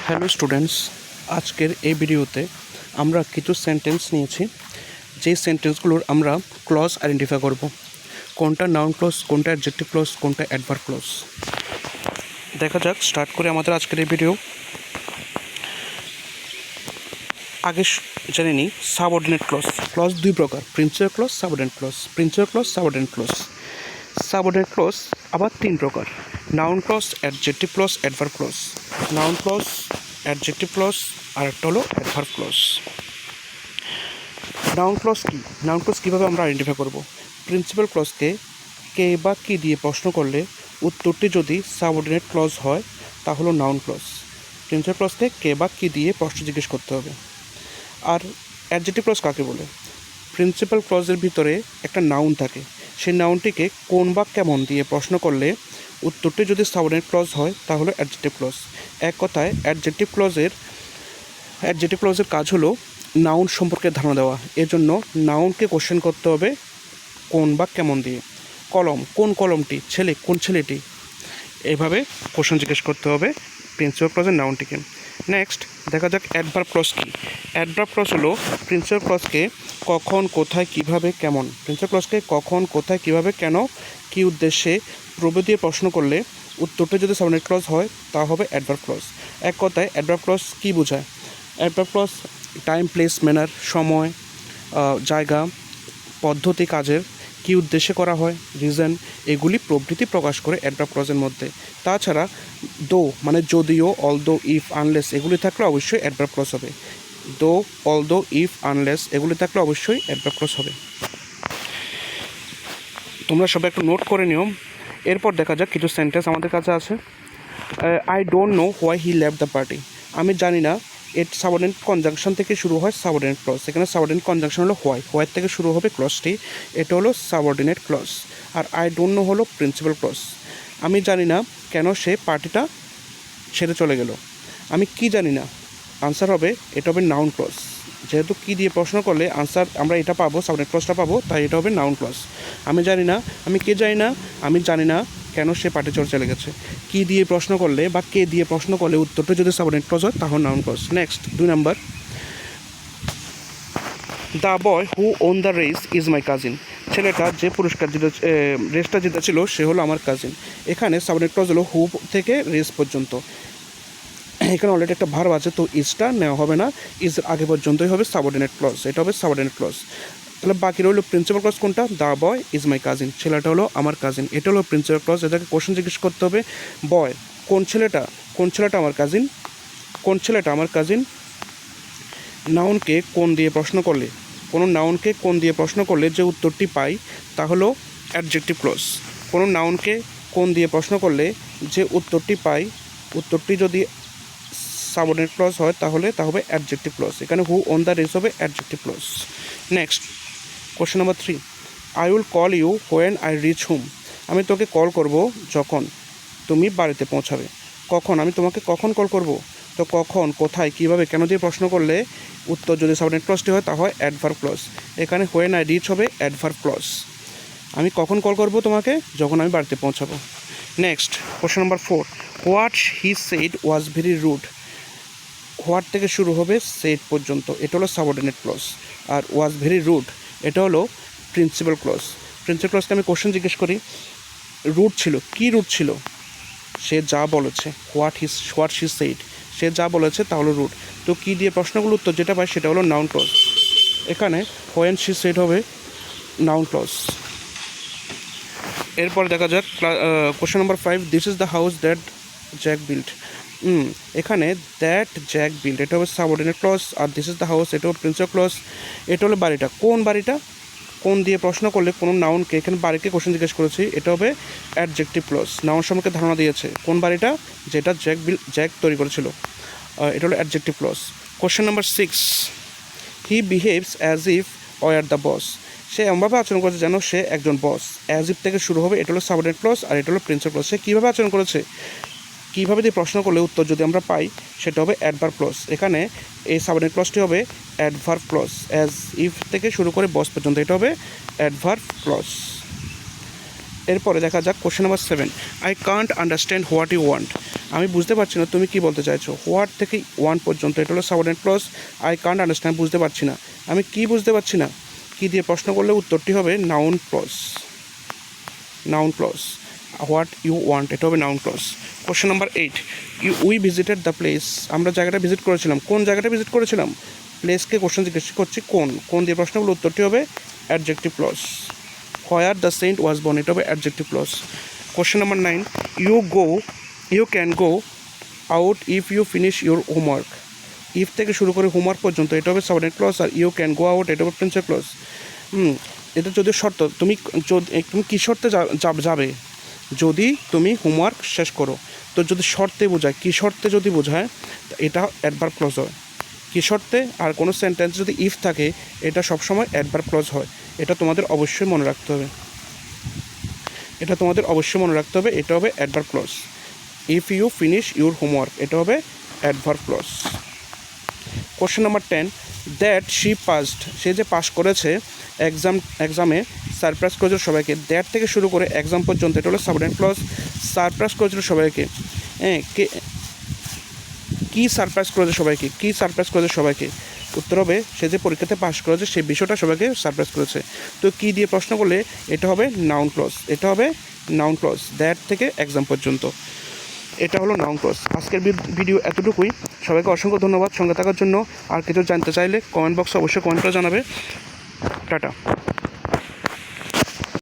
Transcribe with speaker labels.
Speaker 1: Hello students, আজকের এই ভিডিওতে আমরা কিছু সেন্টেন্স নিয়েছি। যেই সেন্টেন্সগুলোর আমরা ক্লজ আইডেন্টিফাই করব, কোনটা নাউন ক্লজ, কোনটা অ্যাডজেক্টিভ ক্লজ, কোনটা অ্যাডভার্ব ক্লজ। দেখা যাক, স্টার্ট করে আমাদের আজকের এই ভিডিও। আগে জেনে নিই সাবঅর্ডিনেট ক্লজ। ক্লজ দুই প্রকার, principal clause, subordinate clause. Principal clause, subordinate clause. Subordinate clause আবার তিন প্রকার, noun clause, adjective clause, adverb clause. Noun clause, adjective clause, আর একটা হলো অ্যাডভার্ব ক্লজ। নাউন ক্লজ কী? নাউন ক্লজ কীভাবে আমরা আইডেন্টিফাই করব? প্রিন্সিপাল ক্লজকে কে বা কী দিয়ে প্রশ্ন করলে উত্তরটি যদি সাবঅর্ডিনেট ক্লজ হয় তা হলো নাউন ক্লজ। প্রিন্সিপাল ক্লজকে কে বা কী দিয়ে প্রশ্ন জিজ্ঞেস করতে হবে। আর অ্যাডজেক্টিভ ক্লজ কাকে বলে? প্রিন্সিপাল ক্লজের ভিতরে একটা নাউন থাকে, সেই নাউনটিকে কোন বা কেমন দিয়ে প্রশ্ন করলে উত্তরটি যদি সাবঅর্ডিনেট ক্লজ হয় তাহলে অ্যাডজেক্টিভ ক্লজ। এক কথায় অ্যাডজেক্টিভ ক্লজের কাজ হলো নাউন সম্পর্কে ধারণা দেওয়া। এজন্য নাউনকে কোশ্চেন করতে হবে কোন বা কেমন দিয়ে। কলম, কোন কলমটি? ছেলে, কোন ছেলেটি? এইভাবে কোশ্চেন জিজ্ঞেস করতে হবে প্রিন্সিপাল ক্লজের নাউনটিকে। নেক্সট দেখা যাক অ্যাডভার্ব ক্লজ কী। অ্যাডভার্ব ক্লজ হলো প্রিন্সিপাল ক্লজকে কখন, কোথায়, কিভাবে, কেমন। প্রিন্সিপাল ক্লজকে কখন, কোথায়, কিভাবে, কেন, কী উদ্দেশ্যে প্রভৃতি দিয়ে প্রশ্ন করলে উত্তরটি যদি সাবঅর্ডিনেট ক্লজ হয় তা হবে অ্যাডভার্ব ক্লজ। এক কথায় অ্যাডভার্ব ক্লজ কী বোঝায়? Adverb clause time, place, manner, সময়, জায়গা, পদ্ধতি, কাজের, কী উদ্দেশ্যে করা হয়, রিজন, এগুলি প্রভৃতি প্রকাশ করে অ্যাডভার্ব ক্লজের মধ্যে। তাছাড়া দো মানে যদিও, অলদো, ইফ, আনলেস এগুলি থাকলে অবশ্যই অ্যাডভার্ব ক্লজ হবে। দো, অলদো, ইফ, আনলেস এগুলি থাকলে অবশ্যই অ্যাডভার্ব ক্লজ হবে। তোমরা সবাই একটু নোট করে নিও। এরপর দেখা যাক কিছু সেন্টেন্স আমাদের কাছে আছে। I don't know why he left the party. আমি জানি না, এর সাবঅর্ডিনেট কনজাংশন থেকে শুরু হয় সাবঅর্ডিনেট ক্লজ। এখানে সাবঅর্ডিনেট কনজাংশন হলো হোয়াই থেকে শুরু হবে ক্লজটি, এটা হলো সাবঅর্ডিনেট ক্লজ। আর আই ডোন্ট নো হলো প্রিন্সিপাল ক্লজ। আমি জানি না কেন সে পার্টিটা ছেড়ে চলে গেল। আমি কি জানি না, আনসার হবে, এটা হবে নাউন ক্লজ। যেহেতু কি দিয়ে প্রশ্ন করলে আনসার আমরা এটা পাবো, সাবঅর্ডিনেট ক্লজটা পাবো, তাই এটা হবে নাউন ক্লজ। আমি জানি না, আমি কে জানি না, আমি জানি না কেন সে পার্টি ছেড়ে চলে গেছে। কি দিয়ে প্রশ্ন করলে বা কে দিয়ে প্রশ্ন করলে উত্তরটা যদি সাবঅর্ডিনেট ক্লজ হয় তাহলে noun clause. Next 2 number, the boy who won the race is my cousin. ছেলেটা যে পুরস্কার রেসটা জিতেছিল সে হলো আমার কাজিন। এখানে সাবঅর্ডিনেট ক্লজ হলো হু থেকে রেস পর্যন্ত। এখানে অলরেডি একটা ভার্ব আছে, তো ইজটা নেওয়া হবে না, ইজ আগে পর্যন্তই হবে সাবঅর্ডিনেট ক্লজ, এটা হবে সাবঅর্ডিনেট ক্লজ। তাহলে বাকি রইল প্রিন্সিপাল ক্লজ কোনটা? The boy is my cousin, ছেলেটা হলো আমার কাজিন, এটা হলো প্রিন্সিপাল ক্লজ। এটাকে কোশ্চেন জিজ্ঞেস করতে হবে, বয় কোন ছেলেটা, কোন ছেলেটা আমার কাজিন, কোন ছেলেটা আমার কাজিন। নাউনকে কোন দিয়ে প্রশ্ন করলে, কোনো নাউনকে কোন দিয়ে প্রশ্ন করলে যে উত্তরটি পাই তা হলো অ্যাডজেক্টিভ ক্লজ। কোনো নাউনকে কোন দিয়ে প্রশ্ন করলে যে উত্তরটি পাই, উত্তরটি যদি সাবঅর্ডিনেট ক্লজ হয় তাহলে তা হবে অ্যাডজেক্টিভ ক্লজ। এখানে হু অন দ্য রেস হবে adjective clause. Next question number 3, I will call you when I reach home. আমি তোকে কল করব যখন তুমি বাড়িতে পৌঁছাবে। কখন? আমি তোমাকে কখন কল করব। তো কখন, কোথায়, কীভাবে, কেন দিয়ে প্রশ্ন করলে উত্তর যদি সাবঅর্ডিনেট ক্লজটি হয় তা হয় অ্যাডভার্ব ক্লজ। এখানে হোয়েন আই রিচ হবে অ্যাডভার্ব ক্লজ। আমি কখন কল করব তোমাকে? যখন আমি বাড়িতে পৌঁছাবো। Next question number 4, what he said was very rude. What থেকে শুরু হবে সেড পর্যন্ত, এটা হলো সাবঅর্ডিনেট ক্লজ। আর ওয়াজ ভেরি রুড এটা হলো প্রিন্সিপাল ক্লজ। প্রিন্সিপাল ক্লজকে আমি কোশ্চেন জিজ্ঞেস করি, রুড ছিল, কি রুড ছিল? সে যা বলেছে, হোয়াট শি সেড, সে যা বলেছে তা হলো রুড। তো কি দিয়ে প্রশ্নগুলো উত্তর যেটা পাই সেটা হলো নাউন ক্লজ। এখানে হোয়েন শি সেড হবে নাউন ক্লজ। এরপর দেখা যাক question number 5, this is the house that Jack built. এখানে দ্যাট জ্যাক বিল্ট এটা হবে সাবঅর্ডিনেট ক্লজ, আর দিস ইজ দ্য হাউস এটা হলো প্রিন্সিপাল ক্লজ। এটা হলো বাড়িটা, কোন বাড়িটা, কোন দিয়ে প্রশ্ন করলে কোনো নাউনকে, এখানে বাড়িকে কোশ্চেন জিজ্ঞেস করেছি, এটা হবে অ্যাডজেক্টিভ ক্লজ। নাউন সম্পর্কে ধারণা দিয়েছে, কোন বাড়িটা, যেটা জ্যাক তৈরি করেছিল, এটা হলো adjective clause. Question number 6, he behaves as if were the boss. সে এমনভাবে আচরণ করেছে যেন সে একজন বস। অ্যাজ ইফ থেকে শুরু হবে, এটা হলো সাবঅর্ডিনেট ক্লজ, আর এটা হলো প্রিন্সিপাল ক্লজ। সে কীভাবে আচরণ করেছে, কীভাবে দিয়ে প্রশ্ন করলে উত্তর যদি আমরা পাই সেটা হবে অ্যাডভার্ব ক্লজ। এখানে এই সাবঅর্ডিনেট ক্লজটি হবে অ্যাডভার্ব ক্লজ। অ্যাজ ইফ থেকে শুরু করে বস পর্যন্ত, এটা হবে অ্যাডভার্ব ক্লজ। এরপরে দেখা যাক question number 7, I can't understand what you want. আমি বুঝতে পারছি না তুমি কি বলতে চাইছো। হোয়াট থেকে ওয়ান পর্যন্ত এটা হলো subordinate clause. I can't understand, বুঝতে পারছি না। আমি কি বুঝতে পারছি না, কি দিয়ে প্রশ্ন করলে উত্তরটি হবে noun clause. Noun clause. What you want, এটা হবে noun clause. Question number 8, we visited the place, আমরা জায়গাটা ভিজিট করেছিলাম। কোন জায়গাটা ভিজিট করেছিলাম? প্লেসকে কোশ্চেন জিজ্ঞেস করছি কোন দিয়ে প্রশ্ন করলে উত্তরটি হবে adjective clause. Where the saint was born, এটা হবে adjective clause. Question number 9, you can go out if you finish your homework. If থেকে শুরু করে হোমওয়ার্ক পর্যন্ত এটা হবে সাবঅর্ডিনেট ক্লজ, আর ইউ ক্যান গো আউট এটা হবে প্রিন্সিপাল ক্লজ। এটা যদি শর্ত, তুমি কী শর্তে যাবে? যদি তুমি হোমওয়ার্ক শেষ করো। তো যদি শর্তে বোঝায়, কী শর্তে যদি বোঝায়, এটা অ্যাডভার্ব ক্লজ হয়। কী শর্তে? আর কোনো সেন্টেন্স যদি ইফ থাকে, এটা সবসময় অ্যাডভার্ব ক্লজ হয়। এটা তোমাদের অবশ্যই মনে রাখতে হবে। এটা হবে adverb clause. If you finish your homework, এটা হবে adverb clause. Question number 10, that she passed, সে যে পাস করেছে এক্সামে সারপ্রাইজ করেছিল সবাইকে। দ্যাট থেকে শুরু করে এক্সাম পর্যন্ত এটা হলো সাবঅর্ডিনেট ক্লজ। সারপ্রাইজ করেছিল সবাইকে, কী সারপ্রাইজ করেছে সবাইকে? উত্তর হবে সে যে পরীক্ষাতে পাস করেছে সেই বিষয়টা সবাইকে সারপ্রাইজ করেছে। তো কী দিয়ে প্রশ্ন করলে এটা হবে নাউন ক্লজ। দ্যাট থেকে এক্সাম পর্যন্ত এটা হলো নাউন ক্লজ। আজকের ভিডিও এতটুকুই। সবাইকে অসংখ্য ধন্যবাদ সঙ্গে থাকার জন্য। আর কিছু জানতে চাইলে কমেন্ট বক্সে অবশ্যই কমেন্ট করে জানাবে। টাটা।